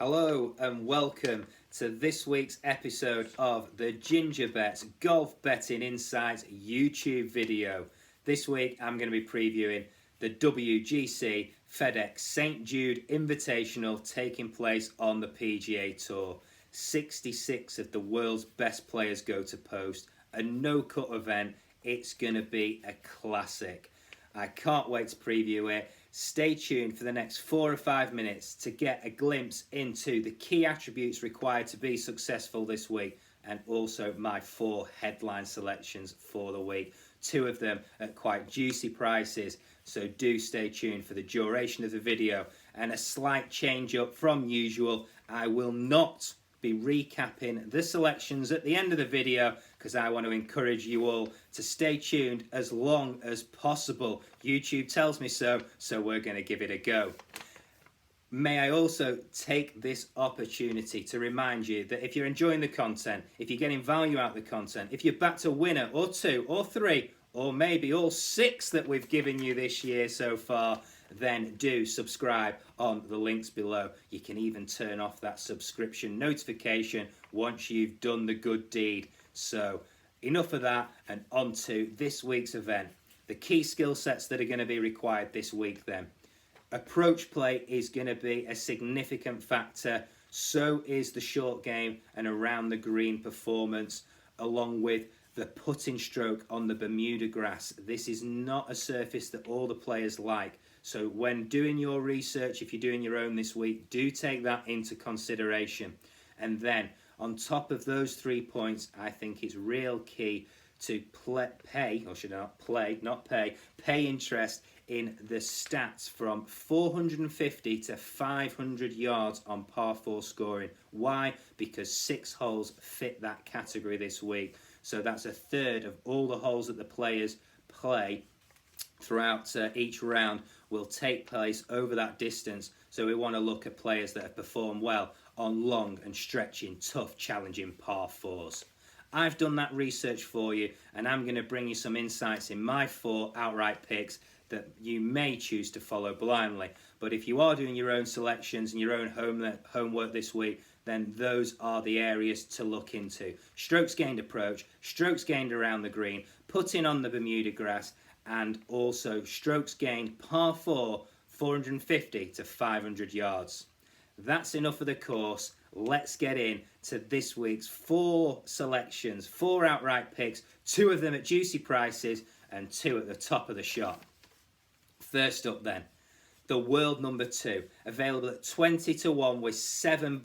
Hello and welcome to this week's episode of the Ginger Bets Golf Betting Insights YouTube video. This week I'm going to be previewing the WGC FedEx St. Jude Invitational taking place on the PGA Tour. 66 of the world's best players go to post, a no-cut event. It's going to be a classic. I can't wait to preview it. Stay tuned for the next 4 or 5 minutes to get a glimpse into the key attributes required to be successful this week, and also my 4 headline selections for the week. 2 of them at quite juicy prices, so do stay tuned for the duration of the video. And a slight change up from usual, I will not be recapping the selections at the end of the video because I want to encourage you all to stay tuned as long as possible. YouTube tells me so, so we're going to give it a go. May I also take this opportunity to remind you that if you're enjoying the content, if you're getting value out of the content, if you're backed a winner or 2 or 3 or maybe all 6 that we've given you this year so far, then do subscribe on the links below. You can even turn off that subscription notification once you've done the good deed. So enough of that, and on to this week's event. The key skill sets that are going to be required this week then. Approach play is going to be a significant factor. So is the short game and around the green performance, along with the putting stroke on the Bermuda grass. This is not a surface that all the players like. So when doing your research, if you're doing your own this week, do take that into consideration. And then on top of those 3 points, I think it's real key to pay interest in the stats from 450 to 500 yards on par 4 scoring. Why? Because 6 holes fit that category this week. So that's a third of all the holes that the players play throughout each round will take place over that distance. So we want to look at players that have performed well on long and stretching, tough, challenging par 4s. I've done that research for you, and I'm going to bring you some insights in my 4 outright picks that you may choose to follow blindly. But if you are doing your own selections and your own homework this week, then those are the areas to look into. Strokes gained approach, strokes gained around the green, putting on the Bermuda grass, and also strokes gained par 4, 450 to 500 yards. That's enough of the course. Let's get in to this week's 4 selections, 4 outright picks, 2 of them at juicy prices and 2 at the top of the shop. First up then, the world number 2, available at 20 to 1 with 7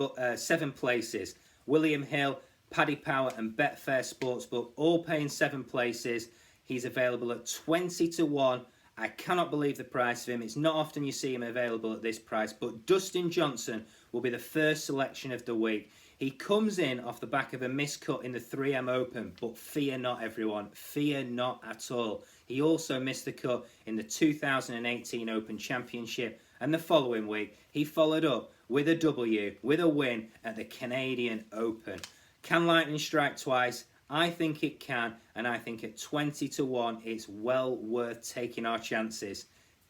places. William Hill, Paddy Power and Betfair Sportsbook all paying 7 places. He's available at 20 to 1. I cannot believe the price of him. It's not often you see him available at this price, but Dustin Johnson will be the first selection of the week. He comes in off the back of a miscut in the 3M Open, but fear not, everyone. Fear not at all. He also missed the cut in the 2018 Open Championship, and the following week he followed up with a W, with a win at the Canadian Open. Can lightning strike twice? I think it can, and I think at 20 to 1 it's well worth taking our chances.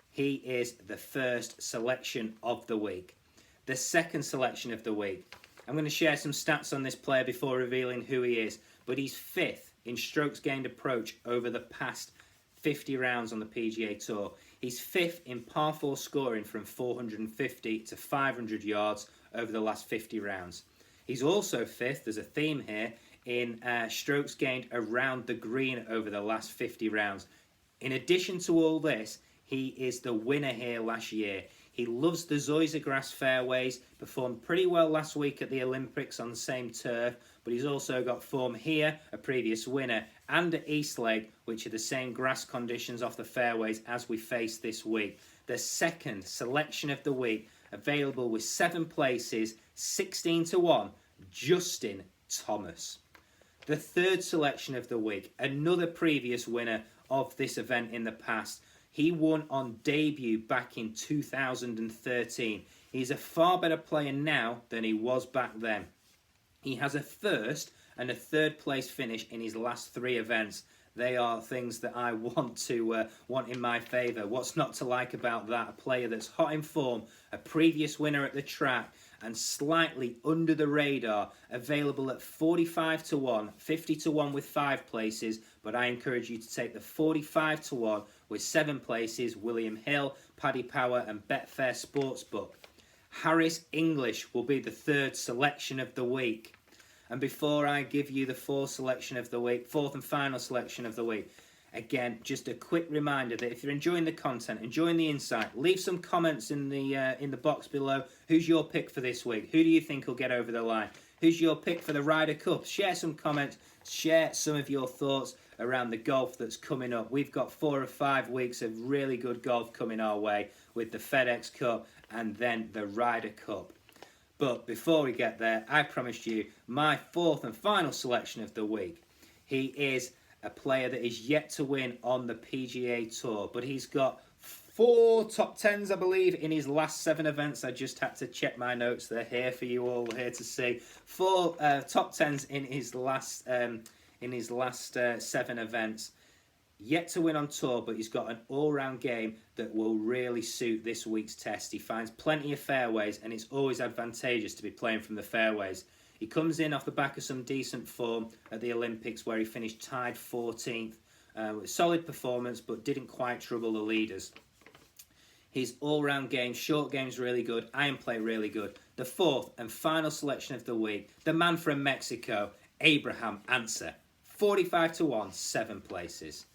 He is the first selection of the week. The second selection of the week. I'm going to share some stats on this player before revealing who he is, but he's 5th in strokes gained approach over the past 50 rounds on the PGA Tour. He's 5th in par 4 scoring from 450 to 500 yards over the last 50 rounds. He's also 5th, there's a theme here, in strokes gained around the green over the last 50 rounds. In addition to all this, he is the winner here last year. He loves the Zoysia grass fairways, performed pretty well last week at the Olympics on the same turf, but he's also got form here, a previous winner, and at Eastlake, which are the same grass conditions off the fairways as we face this week. The second selection of the week, available with 7 places, 16 to 1, Justin Thomas. The third selection of the week, another previous winner of this event in the past. He won on debut back in 2013. He's a far better player now than he was back then. He has a first and a third place finish in his last 3 events. They are things that I want in my favour. What's not to like about that? A player that's hot in form, a previous winner at the track, and slightly under the radar, available at 45 to 1, 50 to 1 with 5 places, but I encourage you to take the 45 to 1 with 7 places, William Hill, Paddy Power and Betfair Sportsbook. Harris English will be the third selection of the week. And before I give you the fourth and final selection of the week, again, just a quick reminder that if you're enjoying the content, enjoying the insight, leave some comments in the box below. Who's your pick for this week? Who do you think will get over the line? Who's your pick for the Ryder Cup? Share some comments. Share some of your thoughts around the golf that's coming up. We've got 4 or 5 weeks of really good golf coming our way with the FedEx Cup and then the Ryder Cup. But before we get there, I promised you my fourth and final selection of the week. He is a player that is yet to win on the PGA Tour, but he's got 4 top 10s, I believe, in his last 7 events. I just had to check my notes. They're here for you all here to see. 4 top 10s in his last 7 events. Yet to win on tour, but he's got an all-round game that will really suit this week's test. He finds plenty of fairways, and it's always advantageous to be playing from the fairways. He comes in off the back of some decent form at the Olympics, where he finished tied 14th with solid performance, but didn't quite trouble the leaders. His all-round game, short game's really good, iron play really good. The fourth and final selection of the week, the man from Mexico, Abraham Ancer. 45 to 1, 7 places.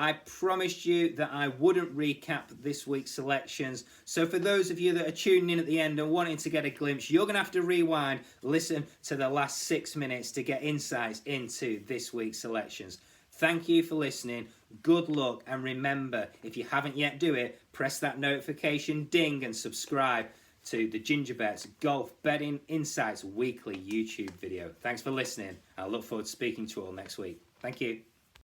I promised you that I wouldn't recap this week's selections. So for those of you that are tuning in at the end and wanting to get a glimpse, you're going to have to rewind, listen to the last 6 minutes to get insights into this week's selections. Thank you for listening. Good luck. And remember, if you haven't yet do it, press that notification ding and subscribe to the Gingerbet's Golf Betting Insights weekly YouTube video. Thanks for listening. I look forward to speaking to you all next week. Thank you.